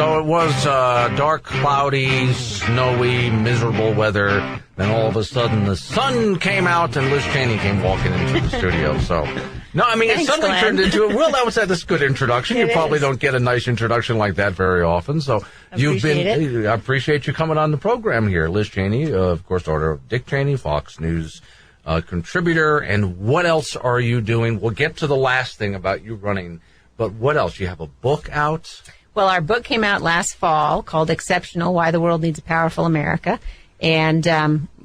So it was dark, cloudy, snowy, miserable weather. Then all of a sudden the sun came out and Liz Cheney came walking into the studio. So, no, I mean, Thanks, it suddenly Glenn. turned into it. Well, that's a good introduction. You It probably is. don't get a nice introduction like that very often. So I appreciate you coming on the program here. Liz Cheney, of course, daughter of Dick Cheney, Fox News contributor. And what else are you doing? We'll get to the last thing about you running. But what else? You have a book out? Well, our book came out last fall called Exceptional, Why the World Needs a Powerful America. And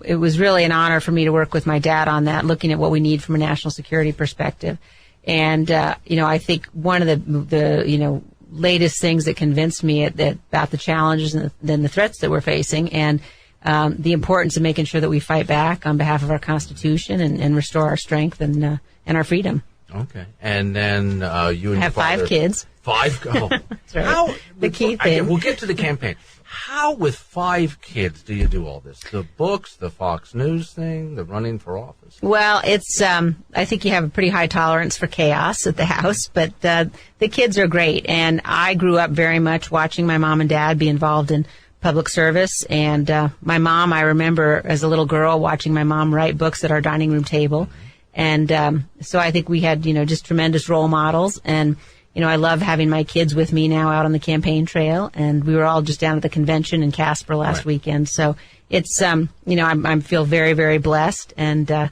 it was really an honor for me to work with my dad on that, looking at what we need from a national security perspective. And, I think one of the latest things that convinced me about the challenges and the threats that we're facing and the importance of making sure that we fight back on behalf of our Constitution and restore our strength and our freedom. Okay. And then you and I have your father, 5 kids. 5? Oh. That's right. How, the key thing. We'll get to the campaign. How, with 5 kids, do you do all this? The books, the Fox News thing, the running for office? Well, it's I think you have a pretty high tolerance for chaos at the house, but the kids are great. And I grew up very much watching my mom and dad be involved in public service. And my mom, I remember as a little girl watching my mom write books at our dining room table. And so I think we had, just tremendous role models. And, I love having my kids with me now out on the campaign trail. And we were all just down at the convention in Casper last weekend. So it's, I feel very, very blessed and,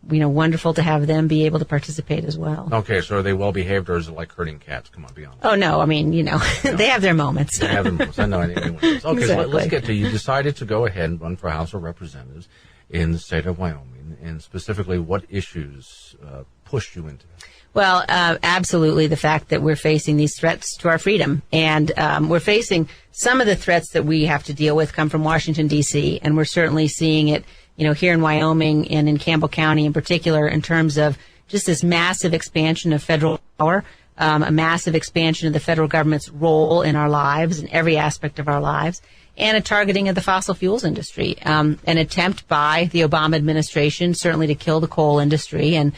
wonderful to have them be able to participate as well. Okay, so are they well behaved or is it like herding cats? Come on, be honest. Oh, no. I mean, they have their moments. They have their moments. I know anyone does. Okay, Exactly. so let's get to you. Decided to go ahead and run for House of Representatives in the state of Wyoming, and specifically what issues pushed you into that? Well, absolutely the fact that we're facing these threats to our freedom. And we're facing some of the threats that we have to deal with come from Washington, D.C., and we're certainly seeing it, here in Wyoming and in Campbell County in particular in terms of just this massive expansion of federal power, a massive expansion of the federal government's role in our lives, in every aspect of our lives, and a targeting of the fossil fuels industry, an attempt by the Obama administration certainly to kill the coal industry. And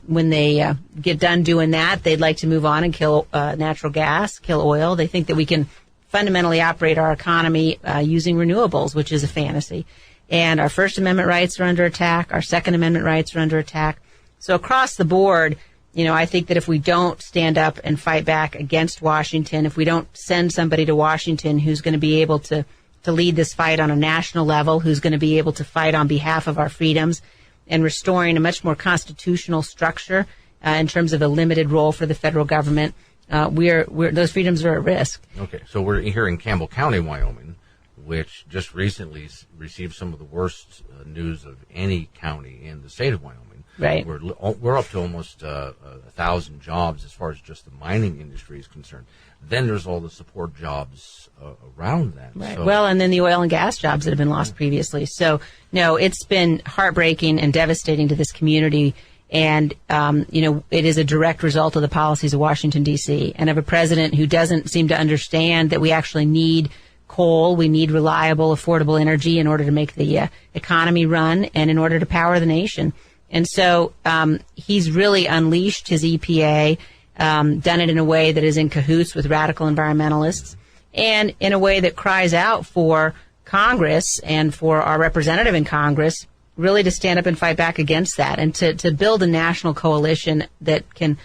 when they get done doing that, they'd like to move on and kill natural gas, kill oil. They think that we can fundamentally operate our economy using renewables, which is a fantasy. And our First Amendment rights are under attack. Our Second Amendment rights are under attack. So across the board, I think that if we don't stand up and fight back against Washington, if we don't send somebody to Washington who's going to be able to lead this fight on a national level, who's going to be able to fight on behalf of our freedoms and restoring a much more constitutional structure in terms of a limited role for the federal government, those freedoms are at risk. Okay, so we're here in Campbell County, Wyoming, which just recently received some of the worst news of any county in the state of Wyoming. Right. We're up to almost 1,000 jobs as far as just the mining industry is concerned. Then there's all the support jobs around that. Right. So, well, and then the oil and gas jobs that have been lost previously. So, no, it's been heartbreaking and devastating to this community. And, it is a direct result of the policies of Washington, D.C., and of a president who doesn't seem to understand that we actually need coal. We need reliable, affordable energy in order to make the economy run and in order to power the nation. And so he's really unleashed his EPA, done it in a way that is in cahoots with radical environmentalists, and in a way that cries out for Congress and for our representative in Congress really to stand up and fight back against that and to build a national coalition that can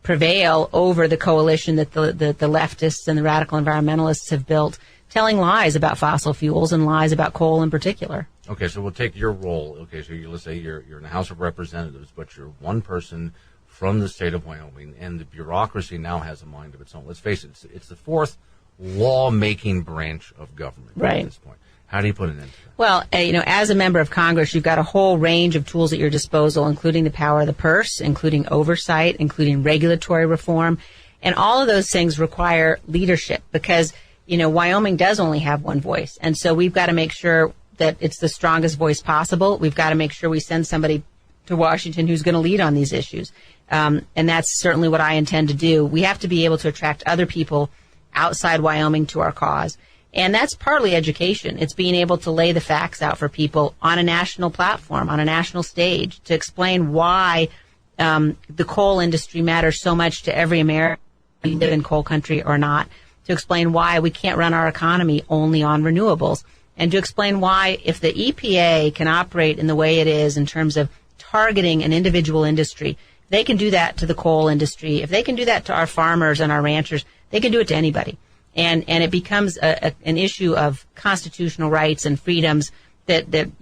prevail over the coalition that the leftists and the radical environmentalists have built, telling lies about fossil fuels and lies about coal in particular. Okay, so we'll take your role. Okay, so let's say you're in the House of Representatives, but you're one person from the state of Wyoming, and the bureaucracy now has a mind of its own. Let's face it, it's the fourth law-making branch of government right at this point. How do you put an end to that? Well, as a member of Congress, you've got a whole range of tools at your disposal, including the power of the purse, including oversight, including regulatory reform. And all of those things require leadership because, Wyoming does only have one voice. And so we've got to make sure that it's the strongest voice possible. We've got to make sure we send somebody to Washington who's going to lead on these issues. And that's certainly what I intend to do. We have to be able to attract other people outside Wyoming to our cause. And that's partly education. It's being able to lay the facts out for people on a national platform, on a national stage, to explain why the coal industry matters so much to every American, live in coal country or not. to explain why we can't run our economy only on renewables, and to explain why, if the EPA can operate in the way it is in terms of targeting an individual industry, they can do that to the coal industry. If they can do that to our farmers and our ranchers, they can do it to anybody. And it becomes an issue of constitutional rights and freedoms that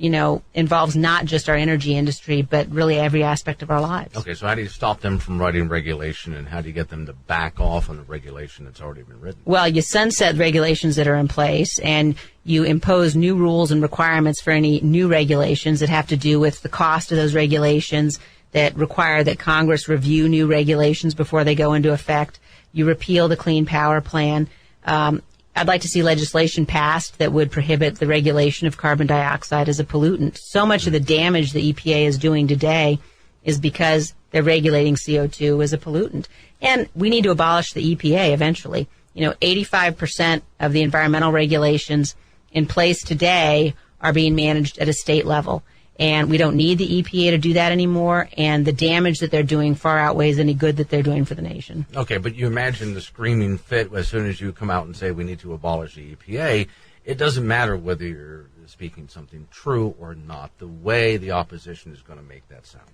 involves not just our energy industry, but really every aspect of our lives. Okay, so how do you stop them from writing regulation, and how do you get them to back off on the regulation that's already been written? Well, you sunset regulations that are in place, and you impose new rules and requirements for any new regulations that have to do with the cost of those regulations, that require that Congress review new regulations before they go into effect. You repeal the Clean Power Plan. I'd like to see legislation passed that would prohibit the regulation of carbon dioxide as a pollutant. So much of the damage the EPA is doing today is because they're regulating CO2 as a pollutant. And we need to abolish the EPA eventually. 85% of the environmental regulations in place today are being managed at a state level. And we don't need the EPA to do that anymore, and the damage that they're doing far outweighs any good that they're doing for the nation. Okay, but you imagine the screaming fit as soon as you come out and say we need to abolish the EPA. It doesn't matter whether you're speaking something true or not. The way the opposition is going to make that sound.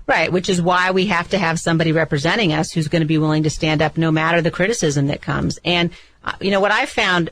Right, which is why we have to have somebody representing us who's going to be willing to stand up no matter the criticism that comes. And, what I found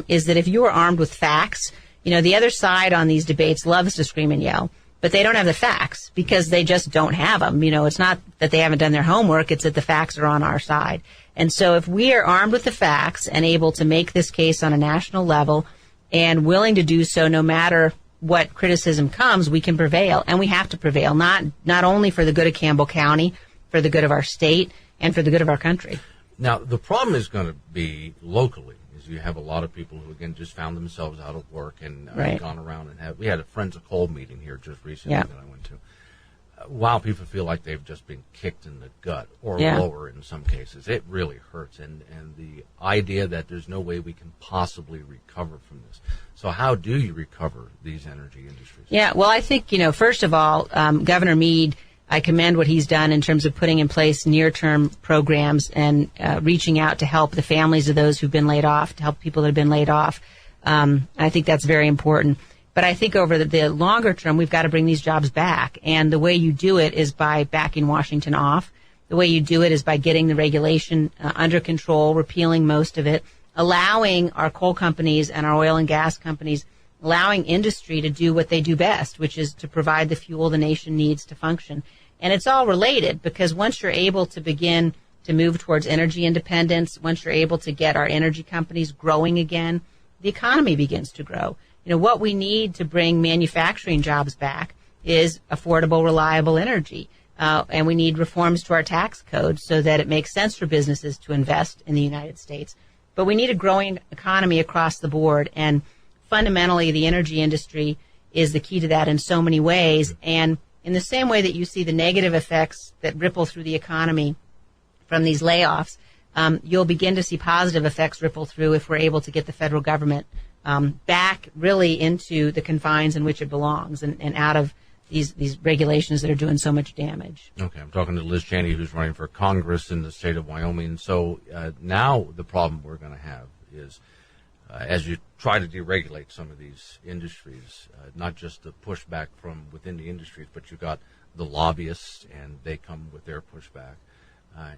is that if you are armed with facts, the other side on these debates loves to scream and yell, but they don't have the facts because they just don't have them. It's not that they haven't done their homework, it's that the facts are on our side. And so if we are armed with the facts and able to make this case on a national level and willing to do so no matter what criticism comes, we can prevail. And we have to prevail, not only for the good of Campbell County, for the good of our state, and for the good of our country. Now, the problem is going to be locally. You have a lot of people who, again, just found themselves out of work and gone around and we had a Friends of Coal meeting here just recently that I went to. Wow, people feel like they've just been kicked in the gut or lower in some cases. It really hurts. And the idea that there's no way we can possibly recover from this. So how do you recover these energy industries? Yeah, well, I think, first of all, Governor Meade, I commend what he's done in terms of putting in place near-term programs and reaching out to help the families of those who've been laid off, to help people that have been laid off. I think that's very important. But I think over the longer term, we've got to bring these jobs back. And the way you do it is by backing Washington off. The way you do it is by getting the regulation under control, repealing most of it, allowing our coal companies and our oil and gas companies, allowing industry to do what they do best, which is to provide the fuel the nation needs to function. And it's all related because once you're able to begin to move towards energy independence, once you're able to get our energy companies growing again, the economy begins to grow. What we need to bring manufacturing jobs back is affordable, reliable energy. And we need reforms to our tax code so that it makes sense for businesses to invest in the United States. But we need a growing economy across the board. And fundamentally, the energy industry is the key to that in so many ways. And in the same way that you see the negative effects that ripple through the economy from these layoffs, you'll begin to see positive effects ripple through if we're able to get the federal government back really into the confines in which it belongs and out of these regulations that are doing so much damage. Okay, I'm talking to Liz Cheney, who's running for Congress in the state of Wyoming. So now the problem we're going to have is as you try to deregulate some of these industries, not just the pushback from within the industries, but you've got the lobbyists, and they come with their pushback.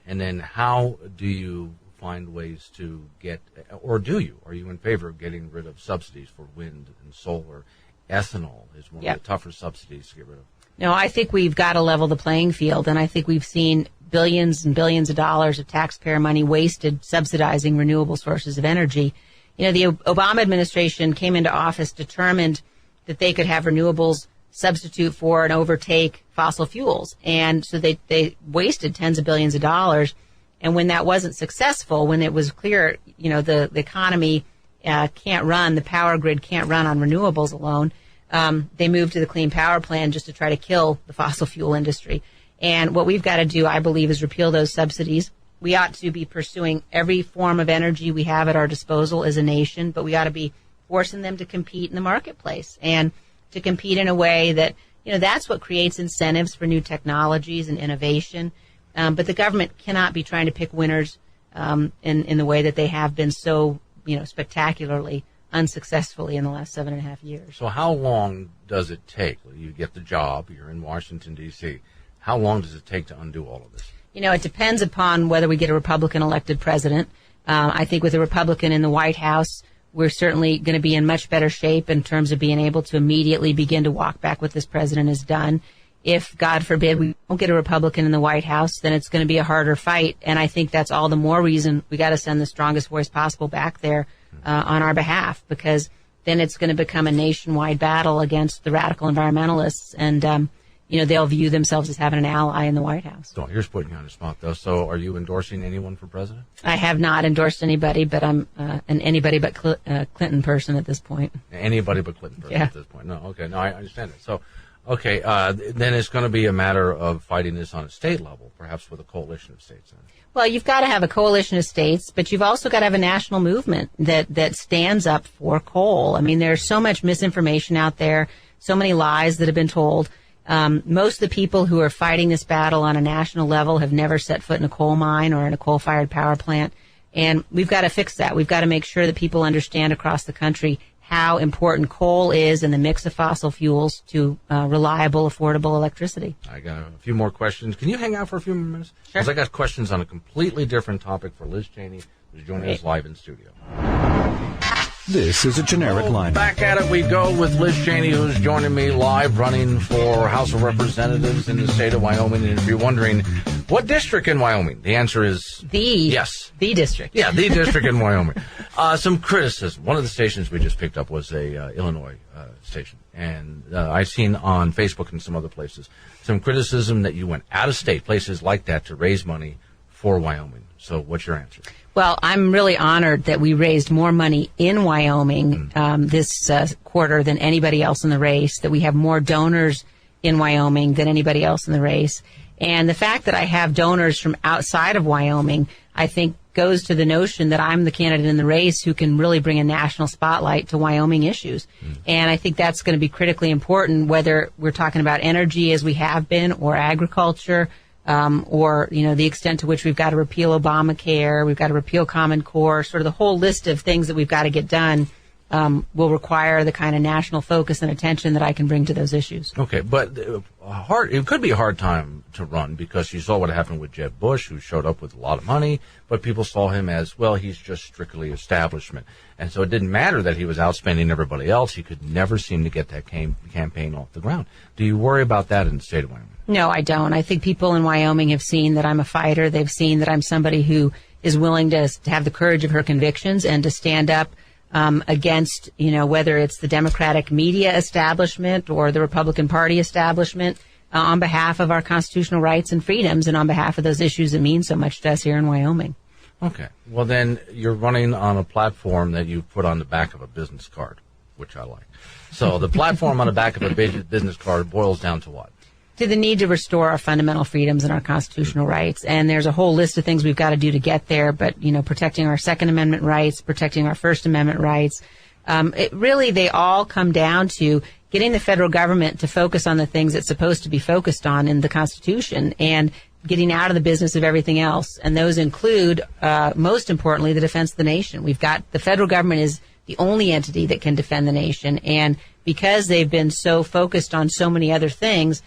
And then how do you find ways to get, or are you in favor of getting rid of subsidies for wind and solar? Ethanol is one of the tougher subsidies to get rid of. No, I think we've got to level the playing field, and I think we've seen billions and billions of dollars of taxpayer money wasted subsidizing renewable sources of energy. The Obama administration came into office determined that they could have renewables substitute for and overtake fossil fuels. And so they wasted tens of billions of dollars. And when that wasn't successful, when it was clear, the economy can't run, the power grid can't run on renewables alone, they moved to the Clean Power Plan just to try to kill the fossil fuel industry. And what we've got to do, I believe, is repeal those subsidies. We ought to be pursuing every form of energy we have at our disposal as a nation, but we ought to be forcing them to compete in the marketplace and to compete in a way that, that's what creates incentives for new technologies and innovation. But the government cannot be trying to pick winners in the way that they have been so, spectacularly unsuccessfully in the last 7.5 years. So how long does it take? You get the job, you're in Washington, D.C. How long does it take to undo all of this? It depends upon whether we get a Republican elected president. I think with a Republican in the White House, we're certainly going to be in much better shape in terms of being able to immediately begin to walk back what this president has done. If, God forbid, we don't get a Republican in the White House, then it's going to be a harder fight. And I think that's all the more reason we got to send the strongest voice possible back there on our behalf, because then it's going to become a nationwide battle against the radical environmentalists. And, they'll view themselves as having an ally in the White House. So here's putting you on the spot, though. So are you endorsing anyone for president? I have not endorsed anybody, but I'm an anybody but Clinton person at this point. Anybody but Clinton person at this point. No, okay. No, I understand it. So, okay, then it's going to be a matter of fighting this on a state level, perhaps with a coalition of states. Well, you've got to have a coalition of states, but you've also got to have a national movement that stands up for coal. I mean, there's so much misinformation out there, so many lies that have been told. Most of the people who are fighting this battle on a national level have never set foot in a coal mine or in a coal-fired power plant. And we've got to fix that. We've got to make sure that people understand across the country how important coal is in the mix of fossil fuels to reliable, affordable electricity. I got a few more questions. Can you hang out for a few more minutes? Sure. Because I got questions on a completely different topic for Liz Cheney, who's joining us live in studio. This is a generic line. Back at it we go with Liz Cheney, who's joining me live, running for House of Representatives in the state of Wyoming. And if you're wondering, what district in Wyoming? The answer is the district. Yeah, the district in Wyoming. Some criticism. One of the stations we just picked up was a Illinois station. And I've seen on Facebook and some other places some criticism that you went out of state, places like that, to raise money for Wyoming. So what's your answer? Well, I'm really honored that we raised more money in Wyoming this quarter than anybody else in the race, that we have more donors in Wyoming than anybody else in the race. And the fact that I have donors from outside of Wyoming, I think, goes to the notion that I'm the candidate in the race who can really bring a national spotlight to Wyoming issues. And I think that's going to be critically important, whether we're talking about energy as we have been, or agriculture, or, the extent to which we've got to repeal Obamacare, we've got to repeal Common Core, sort of the whole list of things that we've got to get done will require the kind of national focus and attention that I can bring to those issues. Okay, but it could be a hard time to run, because you saw what happened with Jeb Bush, who showed up with a lot of money, but people saw him as, well, he's just strictly establishment. And so it didn't matter that he was outspending everybody else. He could never seem to get that campaign off the ground. Do you worry about that in the state of Wyoming? No, I don't. I think people in Wyoming have seen that I'm a fighter. They've seen that I'm somebody who is willing to have the courage of her convictions and to stand up against, whether it's the Democratic media establishment or the Republican Party establishment, on behalf of our constitutional rights and freedoms, and on behalf of those issues that mean so much to us here in Wyoming. Okay. Well, then you're running on a platform that you put on the back of a business card, which I like. So the platform on the back of a business card boils down to what? To the need to restore our fundamental freedoms and our constitutional rights. And there's a whole list of things we've got to do to get there, but, protecting our Second Amendment rights, protecting our First Amendment rights. They all come down to getting the federal government to focus on the things it's supposed to be focused on in the Constitution, and getting out of the business of everything else. And those include, most importantly, the defense of the nation. The federal government is the only entity that can defend the nation. And because they've been so focused on so many other things,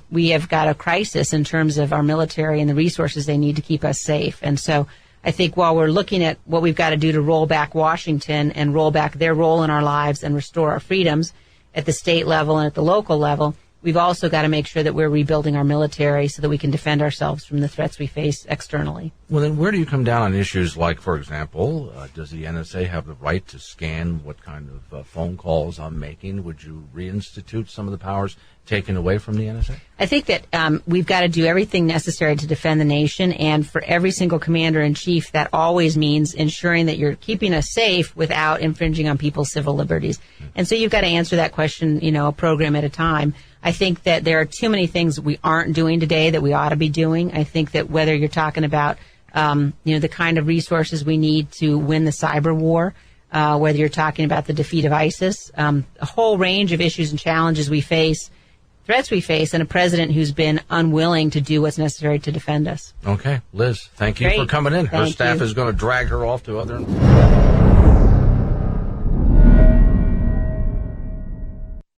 we have got a crisis in terms of our military and the resources they need to keep us safe. And so I think while we're looking at what we've got to do to roll back Washington and roll back their role in our lives and restore our freedoms at the state level and at the local level, we've also got to make sure that we're rebuilding our military so that we can defend ourselves from the threats we face externally. Well, then where do you come down on issues like, for example, does the NSA have the right to scan what kind of phone calls I'm making? Would you reinstitute some of the powers taken away from the NSA? I think that we've got to do everything necessary to defend the nation, and for every single commander-in-chief, that always means ensuring that you're keeping us safe without infringing on people's civil liberties. And so you've got to answer that question, a program at a time. I think that there are too many things we aren't doing today that we ought to be doing. I think that whether you're talking about, the kind of resources we need to win the cyber war, whether you're talking about the defeat of ISIS, a whole range of issues and challenges we face threats we face and a president who's been unwilling to do what's necessary to defend us. Okay, Liz, thank you Great. for coming in. Her Thank staff you. is going to drag her off to other...